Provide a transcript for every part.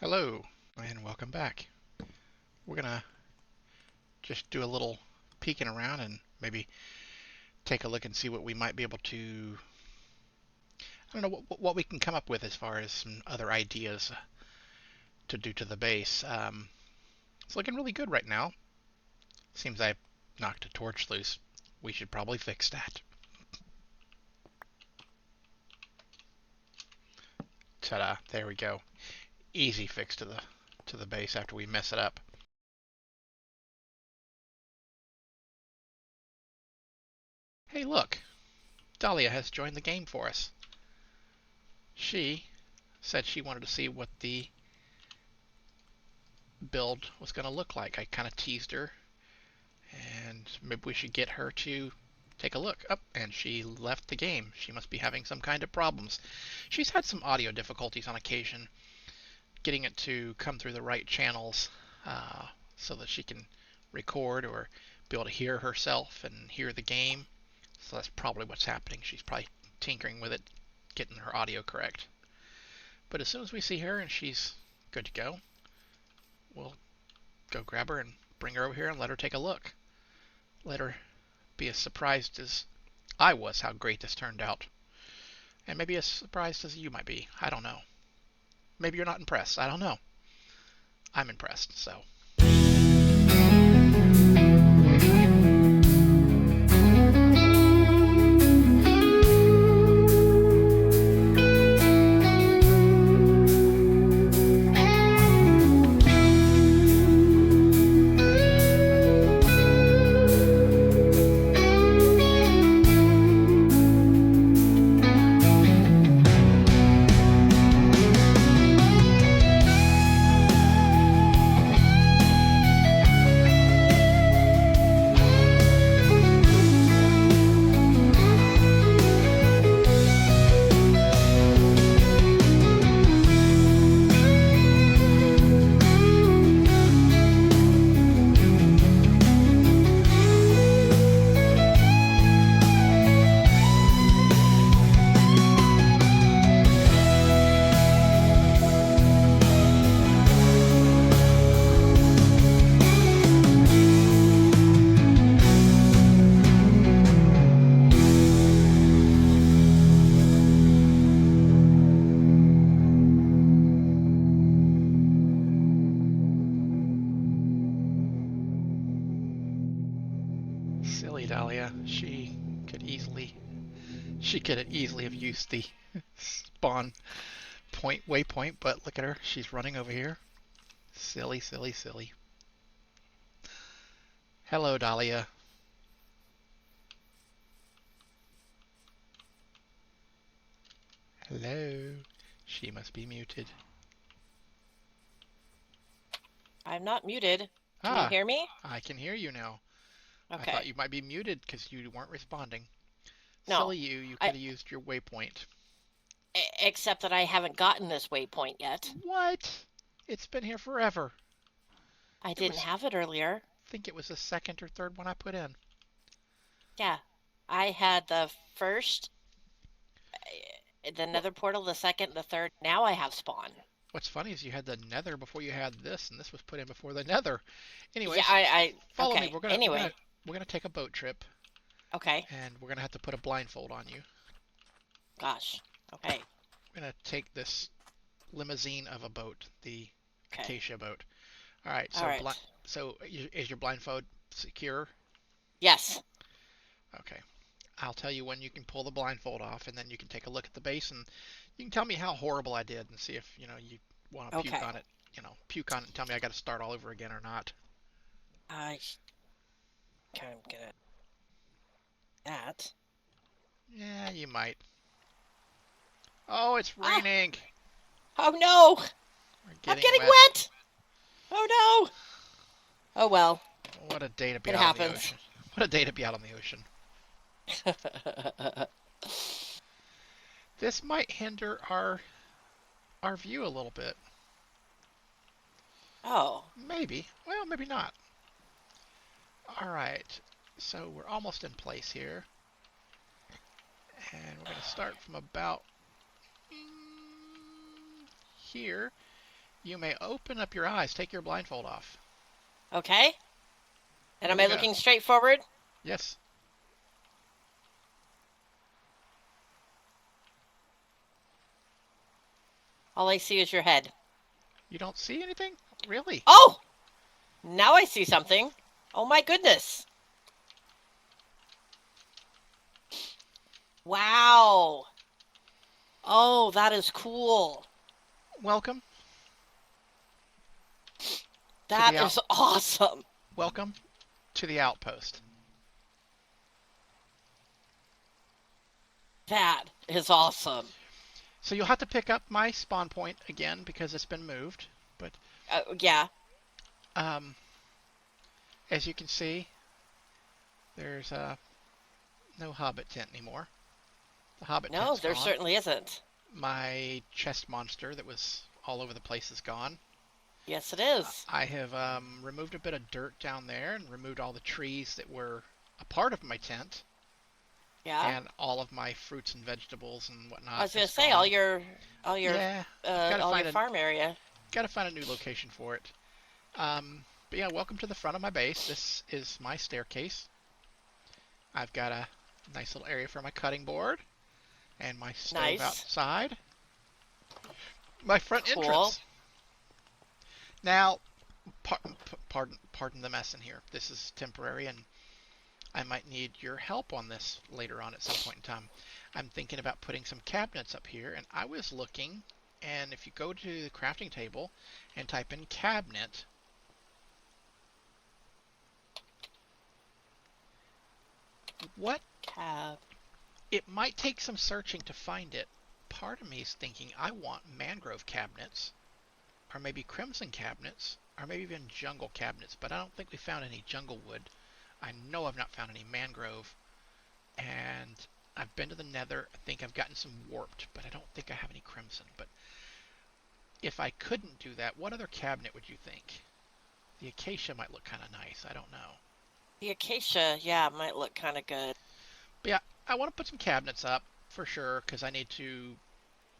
Hello, and welcome back. We're gonna just do a little peeking around and maybe take a look and see what we might be able to, I don't know, what we can come up with as far as some other ideas to do to the base. It's looking really good right now. Seems I knocked a torch loose. We should probably fix that. Ta-da, there we go. Easy fix to the base after we mess it up. Hey, look, Dahlia has joined the game for us. She said she wanted to see what the build was going to look like. I kind of teased her, and maybe we should get her to take a look. Up, and she left the game. She must be having some kind of problems. She's had some audio difficulties on occasion, getting it to come through the right channels so that she can record or be able to hear herself and hear the game. So that's probably what's happening. She's probably tinkering with it, getting her audio correct. But as soon as we see her and she's good to go, we'll go grab her and bring her over here and let her take a look. Let her be as surprised as I was how great this turned out. And maybe as surprised as you might be. I don't know. Maybe you're not impressed. I don't know. I'm impressed, so. Silly Dahlia. She could easily have used the spawn waypoint, but look at her. She's running over here. Silly, silly, silly. Hello, Dahlia. Hello. She must be muted. I'm not muted. Can you hear me? I can hear you now. I Okay. thought you might be muted because you weren't responding. No, Silly you, you could have used your waypoint. except that I haven't gotten this waypoint yet. What? It's been here forever. I didn't have it earlier. I think it was the second or third one I put in. Yeah, I had the first, the nether portal, the second, the third. Now I have spawn. What's funny is you had the nether before you had this, and this was put in before the nether. Anyways, Yeah, follow me. okay. Anyway. We're gonna take a boat trip. Okay. And we're gonna have to put a blindfold on you. Gosh. Okay. We're gonna take this limousine of a boat, the acacia boat. All right. So is your blindfold secure? Yes. Okay. I'll tell you when you can pull the blindfold off, and then you can take a look at the base, and you can tell me how horrible I did, and see if you want to puke on it. Puke on it and tell me I got to start all over again or not. I kind of gonna that. Yeah, you might. Oh, it's raining. Oh no! I'm getting wet. Oh no! Oh well. What a day to be out on the ocean. What a day to be out on the ocean. This might hinder our view a little bit. Oh. Maybe. Well, maybe not. All right. So we're almost in place here. And we're going to start from about here. You may open up your eyes. Take your blindfold off. Okay. And Here am we I go. looking straight forward? Yes. All I see is your head. You don't see anything? Really? Oh! Now I see something. Oh my goodness. Wow. Oh, that is cool. Welcome to That is awesome. welcome to the outpost. That is awesome. So you'll have to pick up my spawn point again because it's been moved. But Yeah. um, as you can see, there's no Hobbit tent anymore. The Hobbit No, tent's there gone. certainly isn't. My chest monster that was all over the place is gone. Yes, it is. I have removed a bit of dirt down there and removed all the trees that were a part of my tent. Yeah. And all of my fruits and vegetables and I whatnot was gonna is say gone. all your Yeah, I've got to find a farm area. new location for it. But yeah, welcome to the front of my base. This is my staircase. I've got a nice little area for my cutting board and my stove Nice. outside. My front Cool. entrance. Now, pardon the mess in here. This is temporary, and I might need your help on this later on at some point in time. I'm thinking about putting some cabinets up here, and I was looking, and if you go to the crafting table and type in cabinet, what Cab. it might take some searching to find it. Part of me is thinking I want mangrove cabinets, or maybe crimson cabinets, or maybe even jungle cabinets, but I don't think we found any jungle wood. I know I've not found any mangrove, and I've been to the nether. I think I've gotten some warped, but I don't think I have any crimson. But if I couldn't do that, what other cabinet would you think? The acacia might look kind of nice. I don't know. The acacia, yeah, might look kind of good. But yeah, I want to put some cabinets up for sure because I need to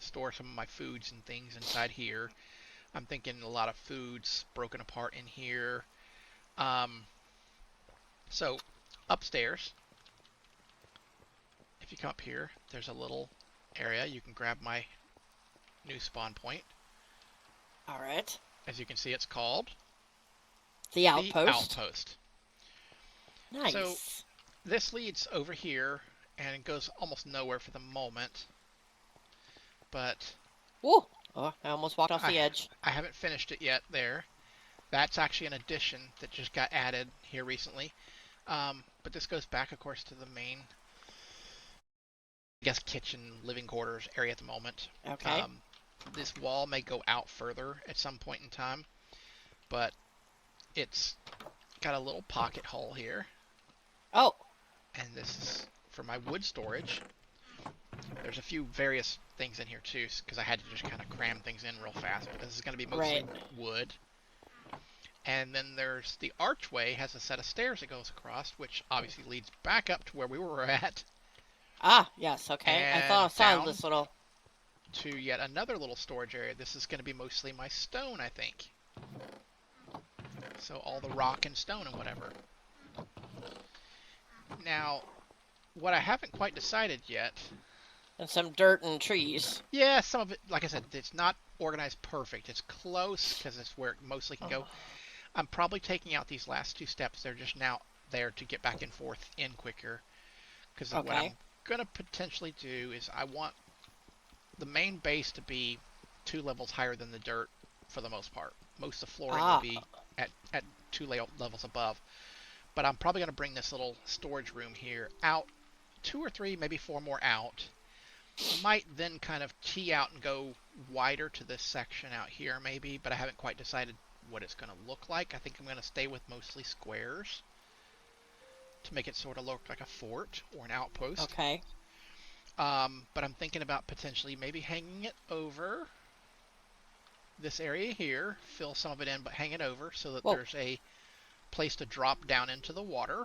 store some of my foods and things inside here. I'm thinking a lot of foods broken apart in here. Um, so upstairs, if you come up here, there's a little area. You can grab my new spawn point. All right. As you can see, it's called The the outpost. outpost. Nice. So this leads over here, and it goes almost nowhere for the moment. But Ooh. Oh, I almost walked off the edge. I haven't finished it yet there. That's actually an addition that just got added here recently. But this goes back, of course, to the main, I guess, kitchen, living quarters area at the moment. Okay. This wall may go out further at some point in time, but it's got a little pocket hole here. Oh. And this is for my wood storage. There's a few various things in here too, because I had to just kind of cram things in real fast. But this is going to be mostly wood. And then there's the archway has a set of stairs that goes across, which obviously leads back up to where we were at. Ah, yes, okay. And I thought I saw this little... to yet another little storage area. This is going to be mostly my stone, I think. So all the rock and stone and whatever. Now, what I haven't quite decided yet... And some dirt and trees. Yeah, some of it, like I said, it's not organized perfect. It's close, because it's where it mostly can go. I'm probably taking out these last two steps. They're just now there to get back and forth in quicker. Because what I'm going to potentially do is I want the main base to be 2 levels higher than the dirt for the most part. Most of the flooring will be at 2 levels above. But I'm probably going to bring this little storage room here out 2 or 3, maybe 4 more out. Might then kind of tee out and go wider to this section out here maybe, but I haven't quite decided what it's going to look like. I think I'm going to stay with mostly squares to make it sort of look like a fort or an outpost. Okay. But I'm thinking about potentially maybe hanging it over this area here, fill some of it in, but hang it over so that there's a place to drop down into the water.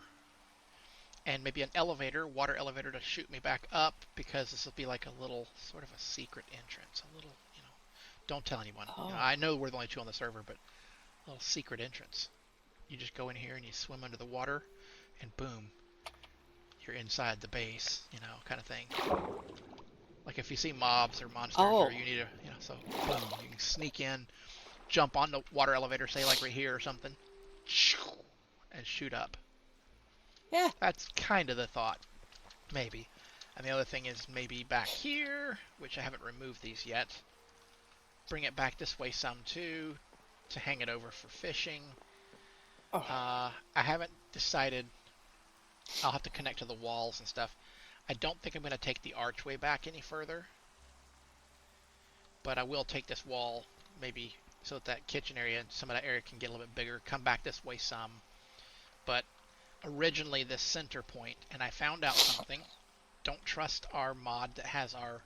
And maybe an elevator, water elevator to shoot me back up, because this will be like a little, sort of a secret entrance. A little, Don't tell anyone. You know, Oh. I know we're the only two on the server, but a little secret entrance. You just go in here and you swim under the water, and boom, you're inside the base. You know, kind of thing. Like if you see mobs or monsters, or Oh. you need a, you know, so boom, you can sneak in, jump on the water elevator, say like right here or something, and shoot up. Yeah. That's kind of the thought, maybe. And the other thing is maybe back here, which I haven't removed these yet. Bring it back this way some too, to hang it over for fishing. Oh. I haven't decided. I'll have to connect to the walls and stuff. I don't think I'm going to take the archway back any further, but I will take this wall maybe so that kitchen area and some of that area can get a little bit bigger. Come back this way some, but originally this center point, and I found out something. Don't trust our mod that has our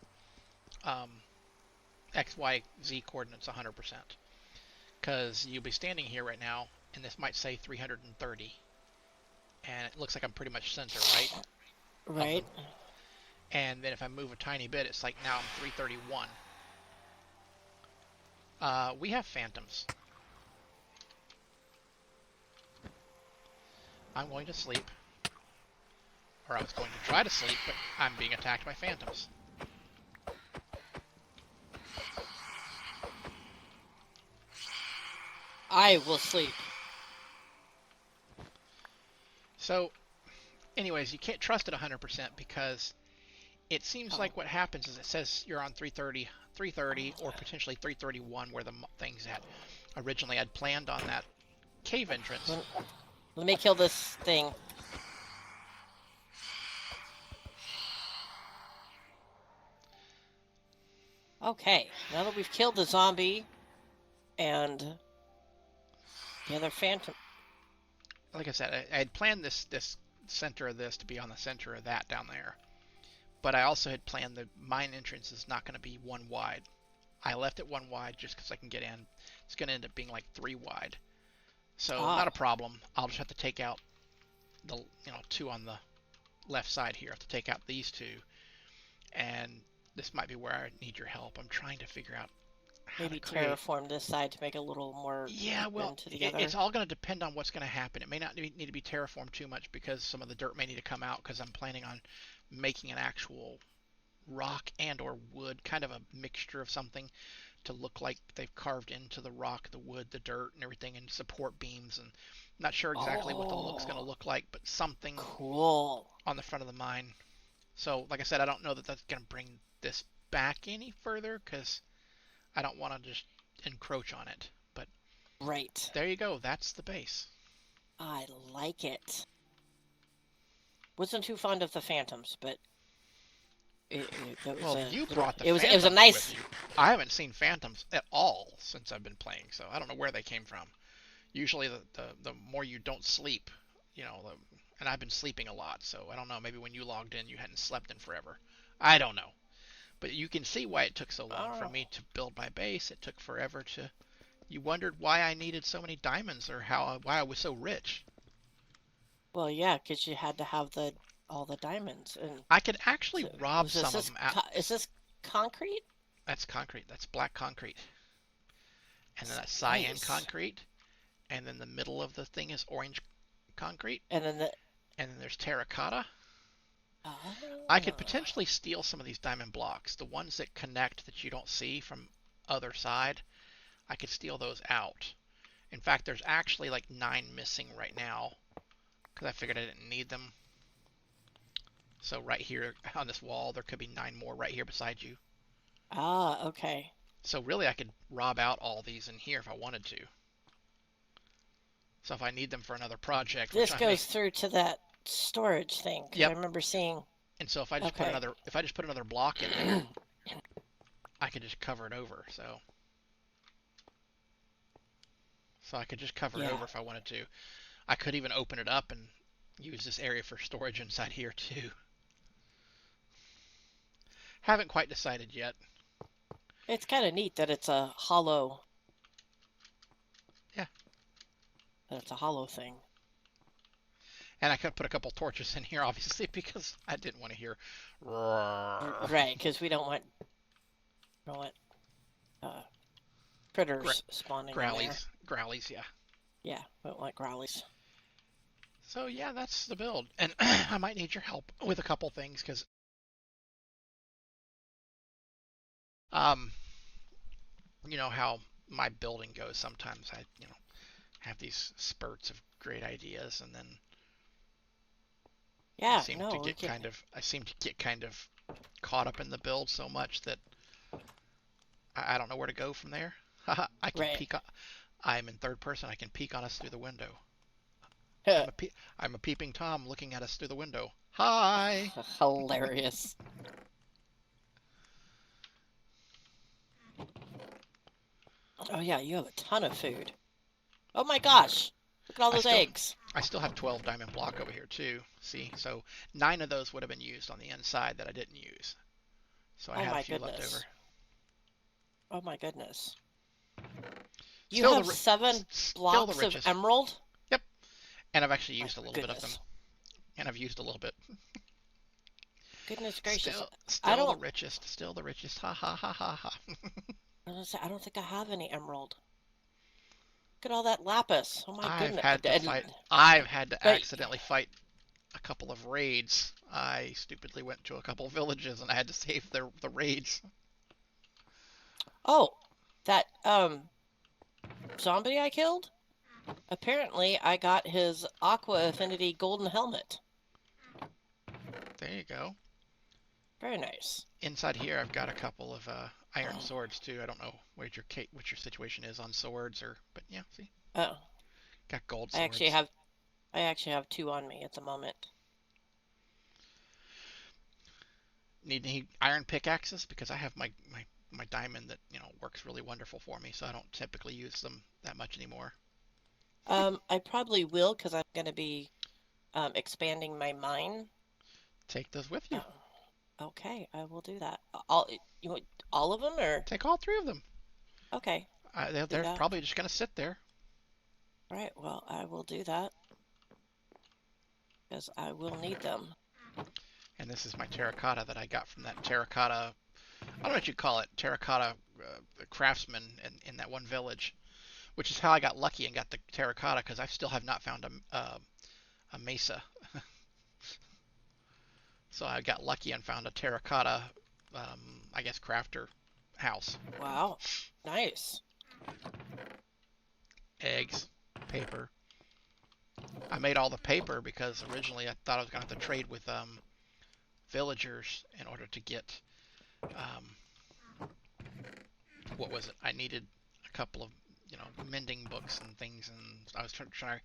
XYZ coordinates 100%, because you'll be standing here right now, and this might say 330, and it looks like I'm pretty much center, right? Of Right. them. And then if I move a tiny bit, it's like now I'm 331. We have phantoms. I'm going to sleep. Or I was going to try to sleep, but I'm being attacked by phantoms. I will sleep. So, anyways, you can't trust it 100% because it seems like what happens is it says you're on 330, or potentially 331 where the thing's at. Originally, I'd planned on that cave entrance. Let me kill this thing. Okay, now that we've killed the zombie and the other phantom. Like I said, I had planned this center of this to be on the center of that down there. But I also had planned the mine entrance is not going to be one wide. I left it one wide just because I can get in. It's going to end up being like 3 wide. So not a problem. I'll just have to take out the 2 on the left side here. I have to take out these 2. And this might be where I need your help. I'm trying to figure out how Maybe to create. terraform this side to make it a little more. Yeah, well, into the other. it's all going to depend on what's going to happen. It may not need to be terraformed too much because some of the dirt may need to come out because I'm planning on making an actual rock and or wood, kind of a mixture of something to look like they've carved into the rock, the wood, the dirt, and everything, and support beams. And I'm not sure exactly what the look's going to look like, but something cool on the front of the mine. So, like I said, I don't know that that's going to bring this back any further because I don't want to just encroach on it. But right there you go. That's the base. I like it. Wasn't too fond of the phantoms, but Well, you brought the it phantoms was a nice. with you. I haven't seen phantoms at all since I've been playing, so I don't know where they came from. Usually, the more you don't sleep, and I've been sleeping a lot, so I don't know. Maybe when you logged in, you hadn't slept in forever. I don't know. But you can see why it took so long for me to build my base. It took forever to. You wondered why I needed so many diamonds or why I was so rich. Well, yeah, because you had to have all the diamonds, and I could actually rob some of them out. Is this concrete? That's concrete. That's black concrete. And then that's cyan concrete. And then the middle of the thing is orange concrete. And then there's terracotta. I could potentially steal some of these diamond blocks, the ones that connect that you don't see from other side. I could steal those out. In fact, there's actually like 9 missing right now because I figured I didn't need them. So right here on this wall, there could be 9 more right here beside you. Okay. So really, I could rob out all these in here if I wanted to. So if I need them for another project, this goes through to that storage thing. Yep. I remember seeing. And so if I just put another block in there, I could just cover it over. So I could just cover it over if I wanted to. I could even open it up and use this area for storage inside here too. Haven't quite decided yet. It's kind of neat that it's a hollow. Yeah. That it's a hollow thing. And I could put a couple torches in here, obviously, because I didn't want to hear. Right, because we don't want Gra critters spawning in there. Growlies, yeah. Yeah, we don't like growlies. So yeah, that's the build, and I might need your help with a couple things because um, you know how my building goes. Sometimes I, have these spurts of great ideas, and then Yeah, no, we can. I seem to get kind of caught up in the build so much that I don't know where to go from there. I can Right. peek. I'm in third person. I can peek on us through the window. I'm a I'm a peeping Tom looking at us through the window. Hi. Hilarious. Oh yeah, you have a ton of food. Oh my gosh! Look at all I those still eggs. I still have 12 diamond block over here too. See, so 9 of those would have been used on the inside that I didn't use. So I Oh had a my few left over. goodness. Oh my goodness. You Still have 7 still the blocks of richest. emerald? Yep. And I've actually My used a little bit of them. goodness. And I've used a little bit. Goodness gracious. I Still the don't richest. Still the richest. Ha ha ha ha ha. I don't think I have any emerald. Look at all that lapis. Oh my I've goodness. had to fight. I've had to But accidentally fight a couple of raids. I stupidly went to a couple of villages and I had to save the raids. oh, that zombie I killed? Apparently I got his Aqua Affinity golden helmet. There you go. Very nice. Inside here, I've got a couple of iron swords too. I don't know what your situation is on swords, but yeah, see, Oh, got gold I actually swords. have I actually have 2 on me at the moment. Need any iron pickaxes because I have my diamond that works really wonderful for me, so I don't typically use them that much anymore. I probably will because I'm going to be expanding my mine. Take those with you. Oh, okay, I will do that. All you want all of them or Take all 3 of them. okay, do They're that. probably just gonna sit there. All right, well, I will do that because I will need them. And this is my terracotta that I got from that terracotta. I don't know what you call it, terracotta craftsman in that one village, which is how I got lucky and got the terracotta because I still have not found a mesa. So I got lucky and found a terracotta, I guess, crafter house. Wow, nice. Eggs, paper. I made all the paper because originally I thought I was going to have to trade with villagers in order to get, what was it? I needed a couple of, mending books and things, and I was trying,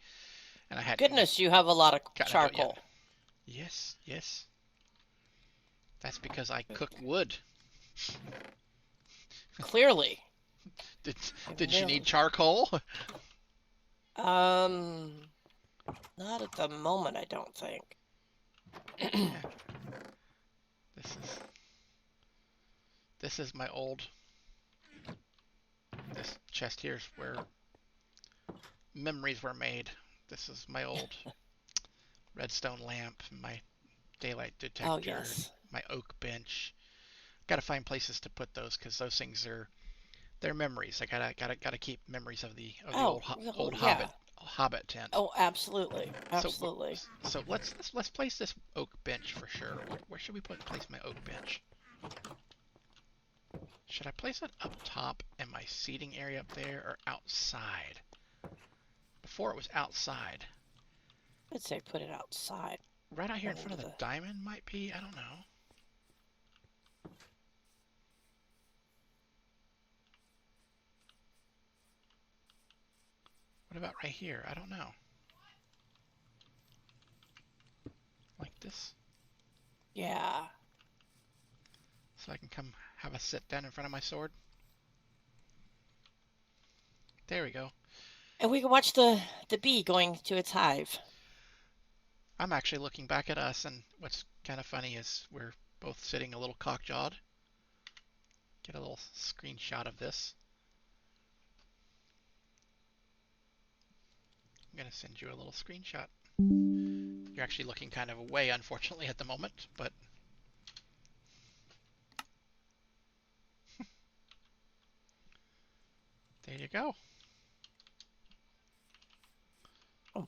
and I hadn't Goodness, you have a lot of gotten into it yet. charcoal. Yes, yes. That's because I cook wood. Clearly. Did you need charcoal? Um, not at the moment, I don't think. Yeah. This is my old. This chest here is where memories were made. This is my old redstone lamp, my daylight Oh, detector, yes. my oak bench. Got to find places to put those because those things they're memories. I gotta keep memories of the Oh, well, old yeah. hobbit tent. Oh, absolutely. So Absolutely. so let's place this oak bench for sure. Where should we place my oak bench? Should I place it up top in my seating area up there or outside? Before it was outside. I'd say put it outside. Right out here in Into front of the diamond might be. I don't know. What about right here? I don't know. Like this? Yeah. So I can come have a sit down in front of my sword? There we go. And we can watch the bee going to its hive. I'm actually looking back at us, and what's kind of funny is we're both sitting a little cockjawed. Get a little screenshot of this. I'm going to send you a little screenshot. You're actually looking kind of away, unfortunately, at the moment, but go. Oh.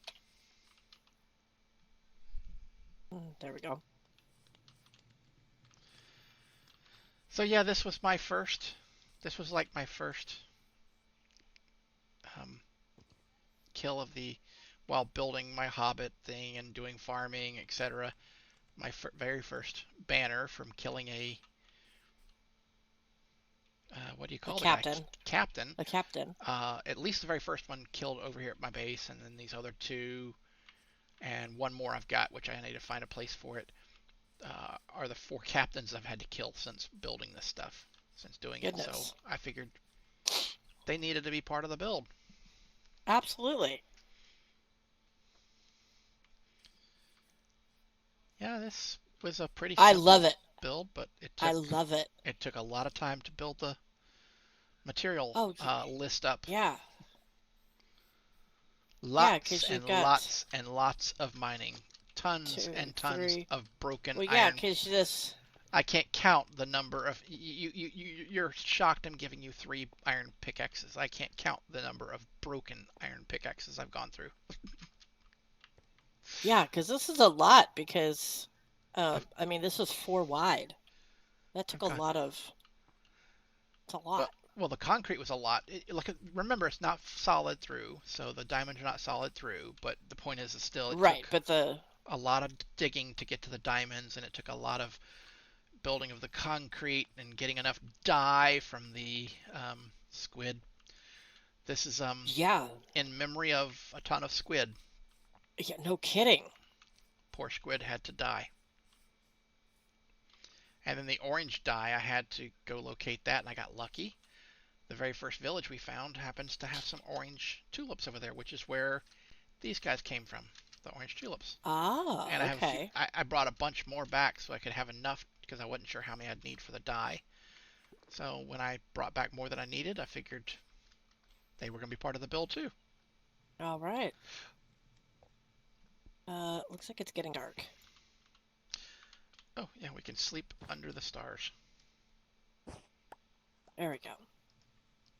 There we go. So yeah, this was my first. This was like my first um, kill of the while building my Hobbit thing and doing farming, etc. My very first banner from killing a what do you A call the guy? captain. Captain. A captain. At least the very first one killed over here at my base, and then these other two, and one more I've got, which I need to find a place for it. Are the 4 captains I've had to kill since building this stuff, since doing it. So Goodness. I figured they needed to be part of the build. Absolutely. Yeah, this was a pretty I simple love it. build, but I love it. it took a lot of time to build the material Oh, list up. yeah. Yeah, Lots because and you've got lots and lots of mining. Tons 2, and tons 3. of broken Well, yeah, iron. because this. I can't count the number of you're shocked I'm giving you 3 iron pickaxes. I can't count the number of broken iron pickaxes I've gone through. Yeah, because this is a lot. Because, I mean, this is 4 wide. That took a Okay. lot of. It's a Well, lot. well, the concrete was a lot. Look, remember it's not solid through, so the diamonds are not solid through. But the point is, still, it Right, took but the. a lot of digging to get to the diamonds, and it took a lot of building of the concrete and getting enough dye from the squid. This is Yeah. in memory of a ton of squid. Yeah, no kidding. Poor squid had to die. And then the orange dye, I had to go locate that, and I got lucky. The very first village we found happens to have some orange tulips over there, which is where these guys came from, the orange tulips. Ah, And I have a few, okay. I brought a bunch more back so I could have enough because I wasn't sure how many I'd need for the dye. So when I brought back more than I needed, I figured they were going to be part of the build too. All right. Looks like it's getting dark. Oh yeah, we can sleep under the stars. There we go.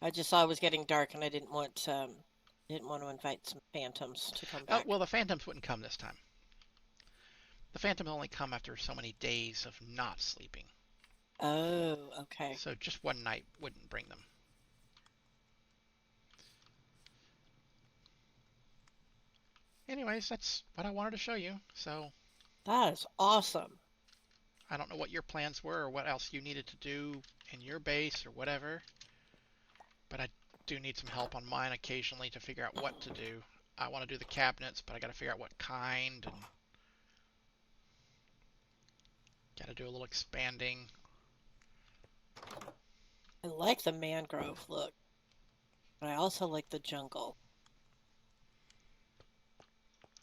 I just saw it was getting dark, and I didn't want to invite some phantoms to come Oh back. well, the phantoms wouldn't come this time. The phantoms only come after so many days of not sleeping. Oh, okay. So just one night wouldn't bring them. Anyways, that's what I wanted to show you. So That is awesome. I don't know what your plans were or what else you needed to do in your base or whatever, but I do need some help on mine occasionally to figure out what to do. I want to do the cabinets, but I got to figure out what kind and got to do a little expanding. I like the mangrove look, but I also like the jungle.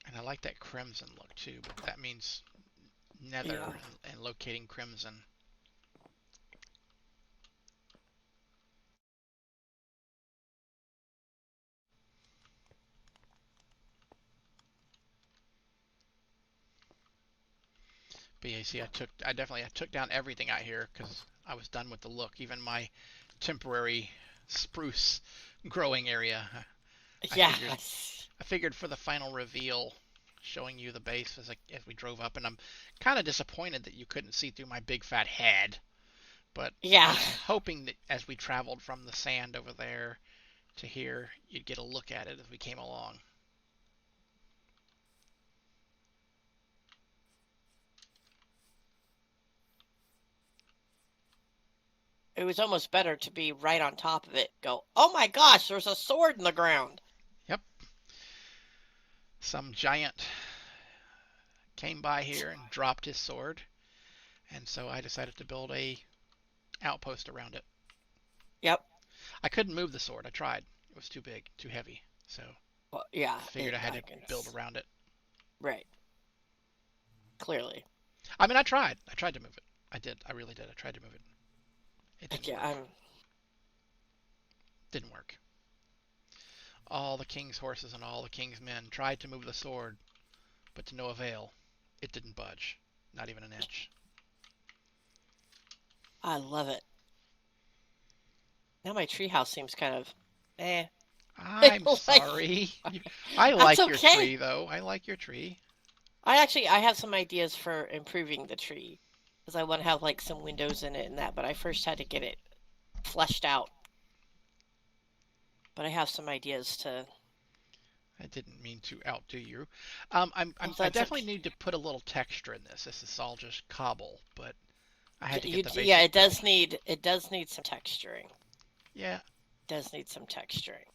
And I like that crimson look too, but that means nether Yeah. and locating crimson. But yeah, see, I took down everything out here because I was done with the look. Even my temporary spruce growing area. I figured Yes. I figured for the final reveal, showing you the base as we drove up, and I'm kind of disappointed that you couldn't see through my big fat head. But I Yeah. was hoping that as we traveled from the sand over there to here, you'd get a look at it as we came along. It was almost better to be right on top of it. Go, oh my gosh, there's a sword in the ground. Yep, some giant came by here and dropped his sword, and so I decided to build a outpost around it. Yep. I couldn't move the sword. I tried. It was too big, too heavy. So Well, yeah. figured I had My to build goodness. around it. Right. Clearly. I mean, I tried. I tried to move it. I did. I really did. I tried to move it. It didn't Yeah. work. Didn't work. All the king's horses and all the king's men tried to move the sword, but to no avail. It didn't budge. Not even an inch. I love it. Now my treehouse seems kind of Eh. I'm Like, sorry. I that's like your okay. tree, though. I like your tree. I have some ideas for improving the tree because I want to have like some windows in it and that, but I first had to get it fleshed out. But I have some ideas to. I didn't mean to outdo you. Well, I that's definitely okay. need to put a little texture in this. This is all just cobble, but I had to get You, the yeah, basic build. it does need some texturing. Yeah, Does need some texturing.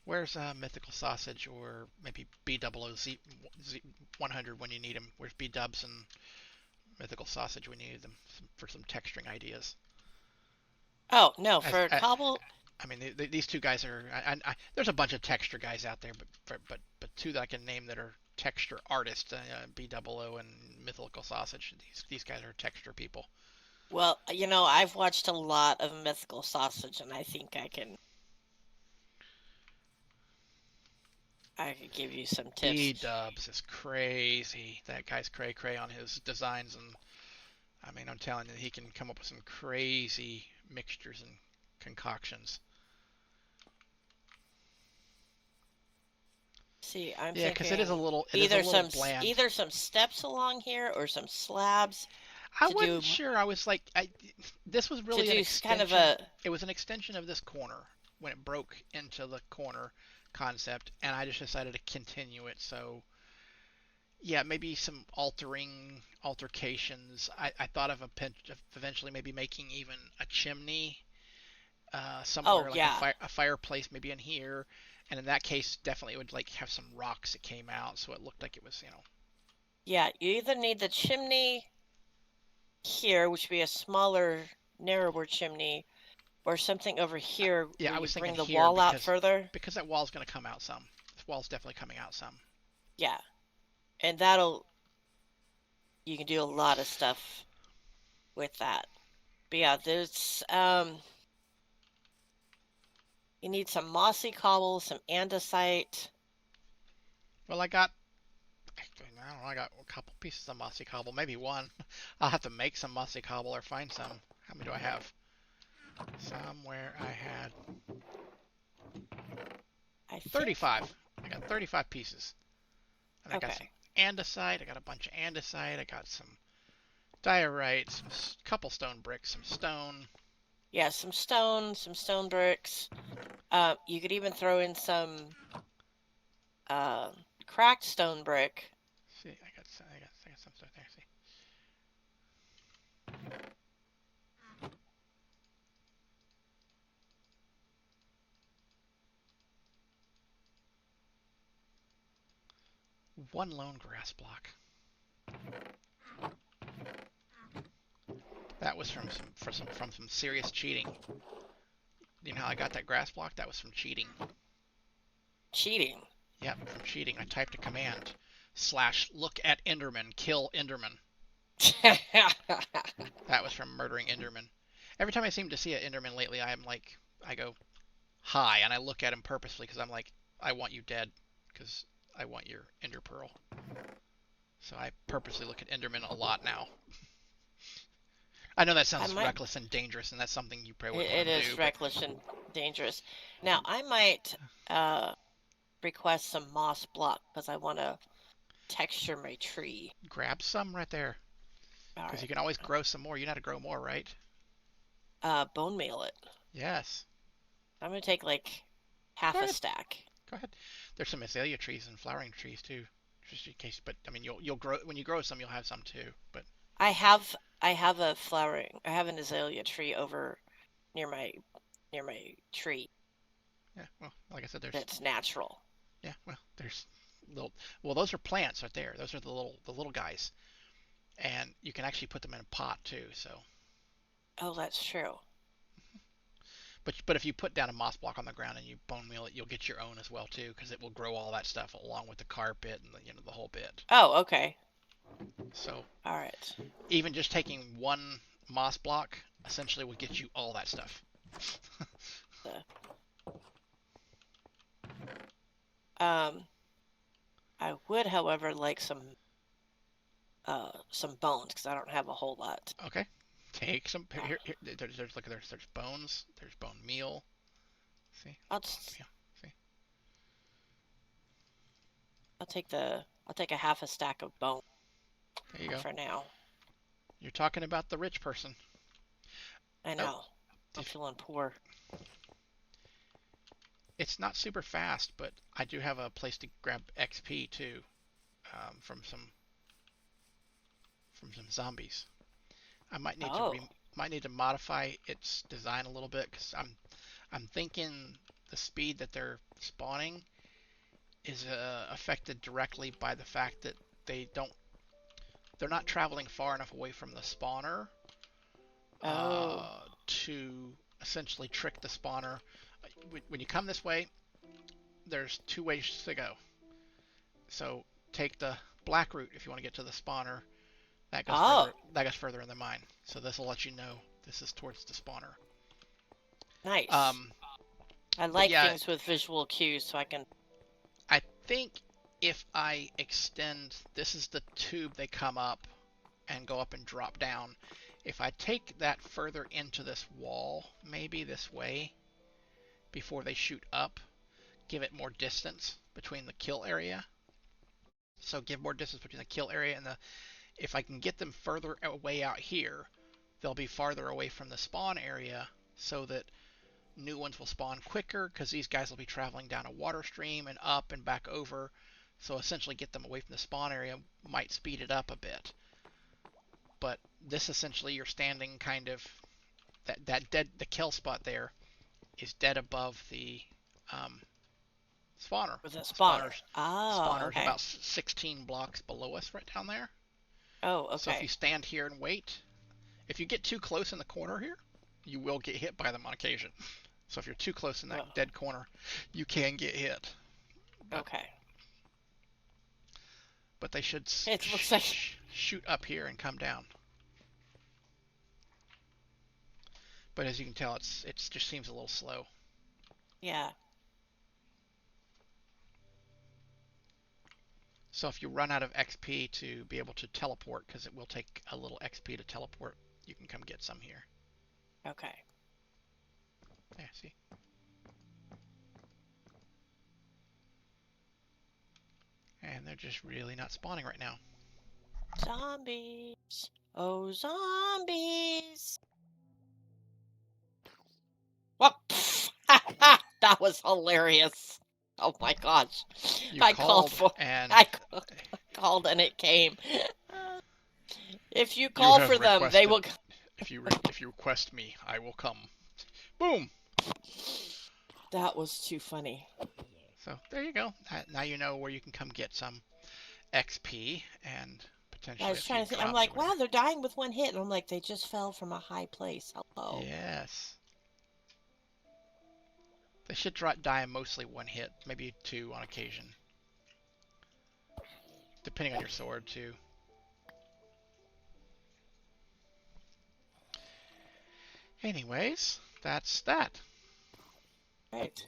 where's Mythical Sausage or maybe B00Z100 when you need them? Where's B Dubs and Mythical Sausage when you need them for some texturing ideas? Oh no, As for cobble. I mean, these two guys are. There's a bunch of texture guys out there, but two that I can name that are texture artists, B00 and Mythical Sausage. These guys are texture people. Well, I've watched a lot of Mythical Sausage, and I think I could give you some tips. B Dubs is crazy. That guy's cray cray on his designs, and I mean, I'm telling you, he can come up with some crazy mixtures and concoctions. See, I'm Yeah, because it is a thinking little, it is a little bland. either some steps along here or some slabs I to wasn't do sure. I was like, this was to really an do kind of extension. a It was an extension of this corner when it broke into the corner concept, and I just decided to continue it. So yeah, maybe some altercations. I thought of of eventually maybe making even a chimney oh somewhere like yeah. a fireplace maybe in here, and in that case definitely it would like have some rocks that came out so it looked like it was Yeah, you either need the chimney here, which would be a smaller, narrower chimney, or something over here yeah, where I you was thinking bring the here wall out further. because that wall's going to come out some. This wall's definitely coming out some. Yeah, and you can do a lot of stuff with that. But yeah, there's you need some mossy cobble, some andesite. Well, I don't know, I got a couple pieces of mossy cobble, maybe one. I'll have to make some mossy cobble or find some. How many do I have? Somewhere I had I think 35. I got 35 pieces. And I got some okay. andesite. I got a bunch of andesite. I got some diorite, some couple stone bricks, some stone. Yeah, some stone bricks. You could even throw in some uh, cracked stone brick. See, I got some stuff there. See, one lone grass block. That was from some serious cheating. You know how I got that grass block? That was from cheating. Cheating. Yep, from cheating. I typed a command slash look at Enderman, kill Enderman. That was from murdering Enderman. Every time I seem to see an Enderman lately, I go hi, and I look at him purposely because I'm like, I want you dead because I want your Ender Pearl. So I purposely look at Enderman a lot now. I know that I sounds might. reckless and dangerous, and that's something you probably wouldn't It want to is do, but reckless and dangerous. Now I might uh, request some moss block because I want to texture my tree. grab some right there All because you right. can always grow some more. You know how to grow more, right? Bone meal it. Yes. I'm gonna take like Go half a ahead. stack. Go ahead. There's some azalea trees and flowering trees too, just in case. But I mean, you'll grow when you grow some, you'll have some too. But I have a flowering. I have an azalea tree over near my tree yeah, well, like I said, there's that's natural. yeah, well, there's little. Well, those are plants right there. Those are the little guys, and you can actually put them in a pot too. So, Oh, that's true. but if you put down a moss block on the ground and you bone meal it, you'll get your own as well too, because it will grow all that stuff along with the carpet and the whole bit. Oh, okay. So All right. even just taking one moss block essentially will get you all that stuff. The, um, I would, however, like some bones because I don't have a whole lot. Okay, take some Uh, here. There's bones. There's bone meal. See? I'll Yeah. See? I'll take a half a stack of bone There you go. for now. You're talking about the rich person. I Oh, know. I'm feeling poor. it's not super fast, but I do have a place to grab XP too, from some zombies. I Oh. might need to modify its design a little bit because I'm thinking the speed that they're spawning is affected directly by the fact that they're not traveling far enough away from the spawner Oh. to essentially trick the spawner. When you come this way, there's two ways to go. So take the black route if you want to get to the spawner. That goes Oh. further. That goes further in the mine. So this will let you know this is towards the spawner. Nice. Um, I but like yeah, things with visual cues so I can. I think if I extend, this is the tube they come up and go up and drop down. If I take that further into this wall, maybe this way, before they shoot up, give it more distance between the kill area. So give more distance between the kill area and the. If I can get them further away out here, they'll be farther away from the spawn area, so that new ones will spawn quicker because these guys will be traveling down a water stream and up and back over. So essentially get them away from the spawn area might speed it up a bit. But this essentially you're standing kind of the kill spot there is dead above the um, spawner. With a The spawner. Oh, spawner's okay. about 16 blocks below us right down there. Oh, So if you okay. stand here and wait, if you get too close in the corner here, you will get hit by them on occasion. So if you're too close in that Well, dead corner, you can get hit. But okay. but they should It looks like. shoot up here and come down. But as you can tell, it just seems a little slow. Yeah. So if you run out of XP to be able to teleport, because it will take a little XP to teleport, you can come get some here. Okay. Yeah, see? And they're just really not spawning right now. Zombies. Oh, zombies. What? That was hilarious. Oh my gosh. You I called called for. and I called and it came. If you you call have for them, they requested. will. If you request me, I will come. Boom. That was too funny. So there you go. Now you know where you can come get some XP and I potentially a was few trying to think. I'm drops or like, wow, whatever. they're dying with one hit. And I'm like, they just fell from a high place. Hello. Yes. They should die mostly one hit, maybe two on occasion. Depending on your sword, too. Anyways, that's that. Right.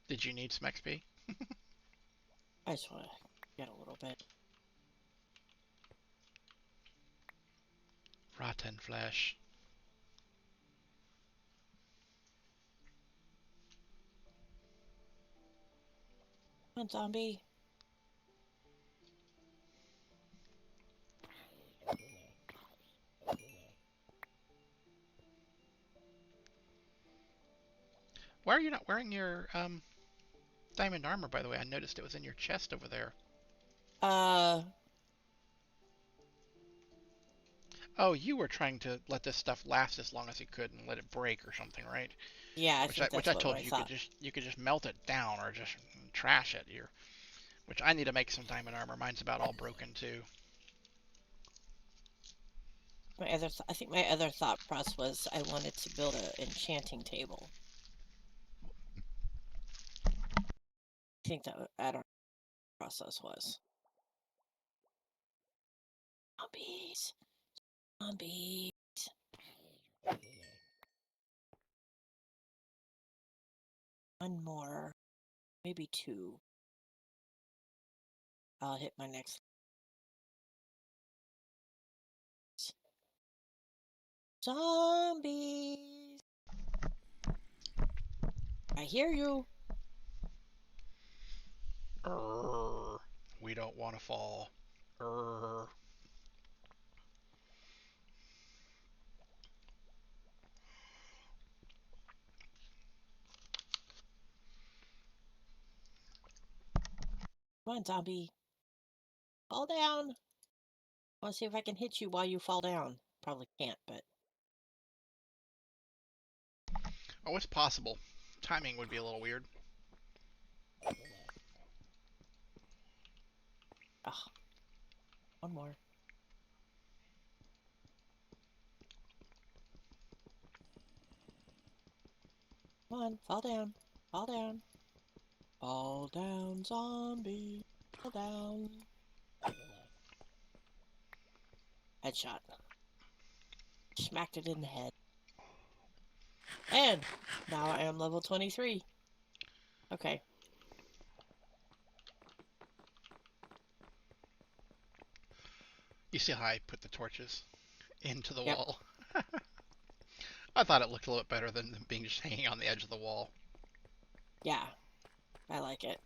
Did you need some XP? I just want to get a little bit. Rotten flesh. Come on, zombie. Why are you not wearing your diamond armor, by the way? I noticed it was in your chest over there. Uh, Oh, you were trying to let this stuff last as long as you could and let it break or something, right? yeah, I Which I think which that's I what told I you thought. you could just melt it down or just trash it. Which I need to make some diamond armor. Mine's about all broken too. I think my other thought process was I wanted to build an enchanting table. I think that I don't know what the process was. Zombies. Zombies. One more. Maybe two. I'll hit my next. Zombies. I hear you. We don't want to fall. Come Come on, zombie. Fall down. I want to see if I can hit you while you fall down. Probably can't, but... Oh, it's possible. Timing would be a little weird. Oh, one more. Come on, fall down. Fall down. Fall down, zombie. Fall down. Headshot. Smacked it in the head. And now I am level 23. Okay. You see how I put the torches into the Yep. wall? I thought it looked a little bit better than them being just hanging on the edge of the wall. Yeah. I like it.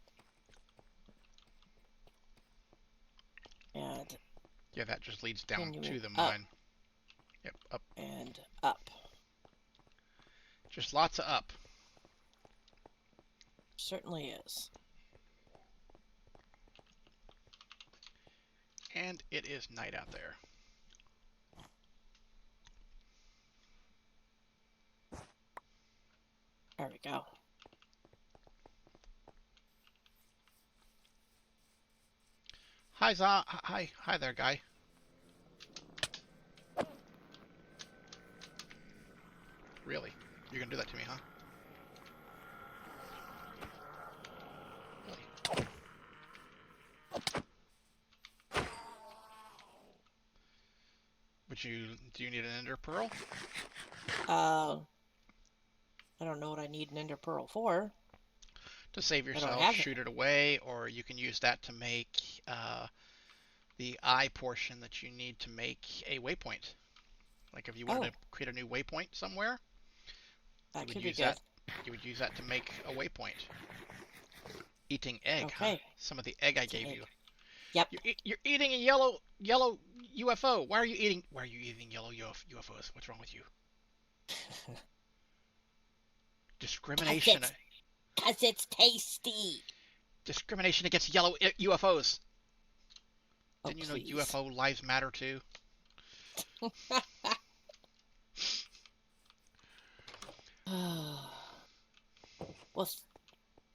And Yeah, that just leads down continuing to the up mine. Yep, up. and up. Just lots of up. Certainly is. And it is night out there. There we go. Hi there, guy. Really? You're gonna do that to me, huh? Really? Do you need an ender pearl? Uh, I don't know what I need an ender pearl for. To save I don't yourself, have it. shoot it away, or you can use that to make the eye portion that you need to make a waypoint. Like if you wanted Oh, to create a new waypoint somewhere, you that would could be use that. good. You would use that to make a waypoint. Eating egg, huh? Okay. Some of the egg I It's an gave egg. you. Yep. You're eating a yellow UFO. Why are you eating yellow UFOs? What's wrong with you? Discrimination. Cause it's tasty. Discrimination against yellow UFOs. Oh, Didn't you know please. UFO lives matter too? Well,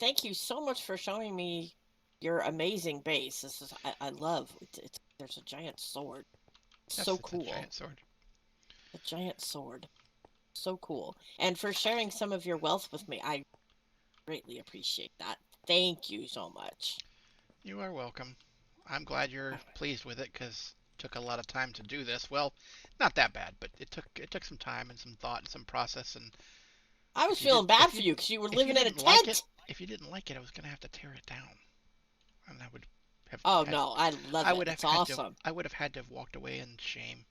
thank you so much for showing me your amazing base. This is I love. There's a giant sword. Yes, So it's a cool. giant sword. A giant sword. So cool. And for sharing some of your wealth with me, I greatly appreciate that. Thank you so much. You are welcome. I'm glad you're pleased with it because it took a lot of time to do this. Well, not that bad, but it took some time and some thought and some process. And I was if you did feeling bad if for you you because you were if you living in a didn't like it, tent. if you didn't like it, I was gonna have to tear it down, and I would have Oh had no, I love I it. would have It's had to awesome. I would have had to have walked away in shame.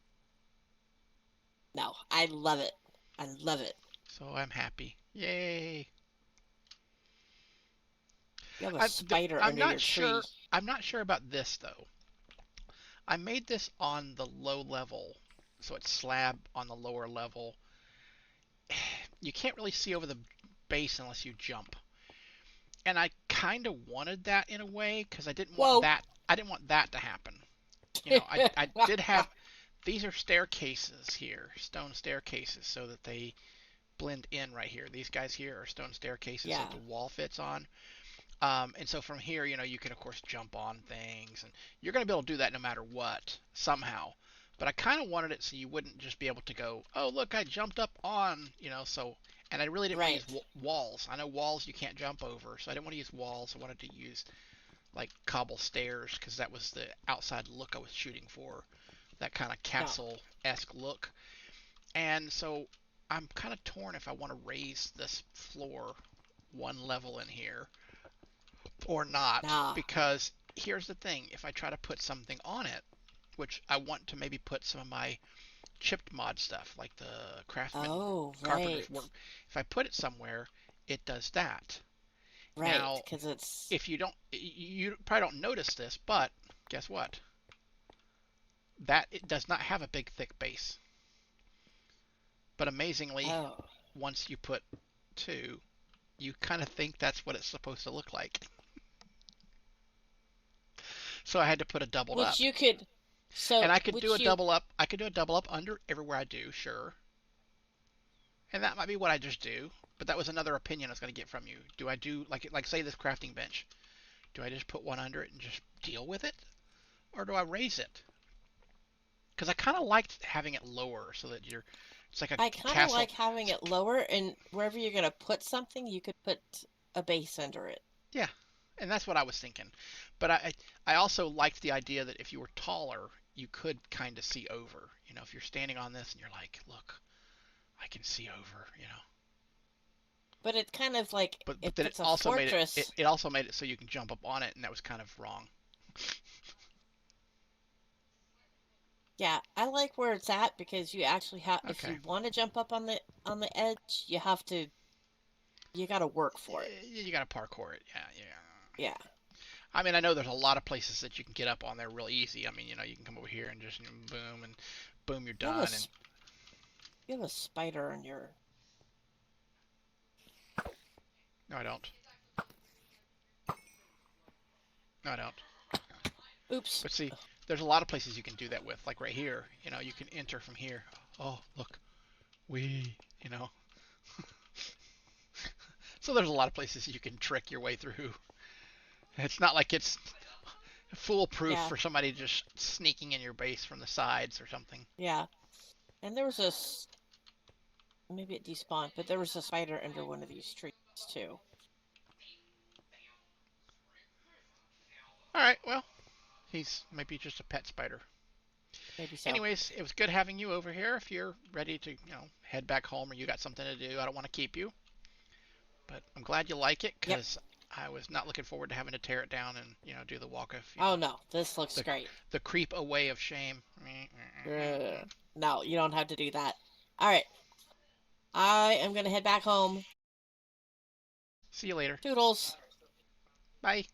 No, I love it. I love it. So I'm happy. Yay! You have a I, spider I'm under not your sure. tree. I'm not sure about this though. I made this on the low level, so it's slab on the lower level. You can't really see over the base unless you jump, and I kind of wanted that in a way because I didn't want Whoa. that. I didn't want that to happen. I did have these are staircases here, stone staircases, so that they blend in right here. These guys here are stone staircases, so Yeah. that the wall fits on. And so from here, you can of course jump on things, and you're going to be able to do that no matter what, somehow. But I kind of wanted it so you wouldn't just be able to go, oh look, I jumped up on, so. And I really didn't want to use Right. walls. I know walls you can't jump over, so I didn't want to use walls. I wanted to use like cobble stairs because that was the outside look I was shooting for, that kind of No. castle-esque look. And so I'm kind of torn if I want to raise this floor one level in here or not, Nah. because here's the thing: if I try to put something on it, which I want to maybe put some of my chipped mod stuff, like the craftsman Oh, carpenter's right. work, if I put it somewhere, it does that. Right, Now, because it's if you probably don't notice this, but guess what? That it does not have a big thick base. But amazingly, oh, once you put two, you kind of think that's what it's supposed to look like. So I had to put a doubled which up. you could, And so I could do a which you double up. I could do a double up under everywhere I do, sure. And that might be what I just do. But that was another opinion I was going to get from you. Do I do like say this crafting bench? Do I just put one under it and just deal with it, or do I raise it? Because I kind of liked having it lower so that you're it's like a I kind of castle. like having it lower, and wherever you're gonna put something, you could put a base under it. Yeah, and that's what I was thinking. But I also liked the idea that if you were taller, you could kind of see over. You know, if you're standing on this and you're like, look, I can see over. You know, But it kind of like but if then it it's a also made it, it fortress, it also made it so you can jump up on it, and that was kind of wrong. yeah, I like where it's at because you actually have if Okay, you want to jump up on the edge, you got to work for it. you got to parkour it. Yeah, yeah. Yeah. I mean, I know there's a lot of places that you can get up on there real easy. I mean, you know, you can come over here and just boom and boom, you're You have a done. And you have a spider on your no, I don't. No, I don't. oops. But see, there's a lot of places you can do that with. Like right here, you know, you can enter from here. Oh, look, we, you know. So there's a lot of places you can trick your way through. It's not like it's foolproof Yeah. for somebody just sneaking in your base from the sides or something. Yeah. And there was a maybe it despawned, but there was a spider under one of these trees too. All right, well, he's maybe just a pet spider. Maybe so. Anyways, it was good having you over here. If you're ready to, head back home or you got something to do, I don't want to keep you. But I'm glad you like it Yep. because I was not looking forward to having to tear it down and, do the walk of, Oh no, this looks the great. the creep away of shame. No, you don't have to do that. All right. I am going to head back home. See you later. Toodles. Bye.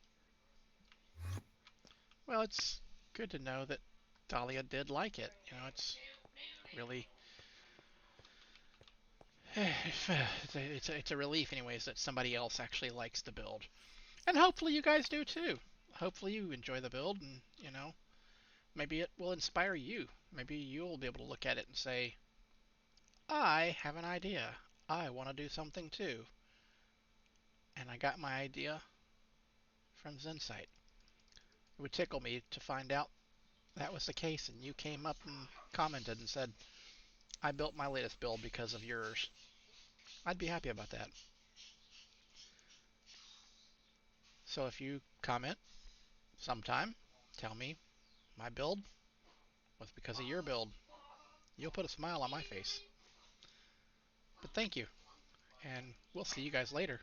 Well, it's good to know that Dahlia did like it. It's really it's a relief anyways that somebody else actually likes the build. And hopefully you guys do too. Hopefully you enjoy the build and, maybe it will inspire you. Maybe you'll be able to look at it and say, I have an idea. I want to do something too. And I got my idea from Zincite. It would tickle me to find out that was the case and you came up and commented and said, I built my latest build because of yours. I'd be happy about that. So if you comment sometime, tell me my build was because of your build. You'll put a smile on my face. But thank you, and we'll see you guys later.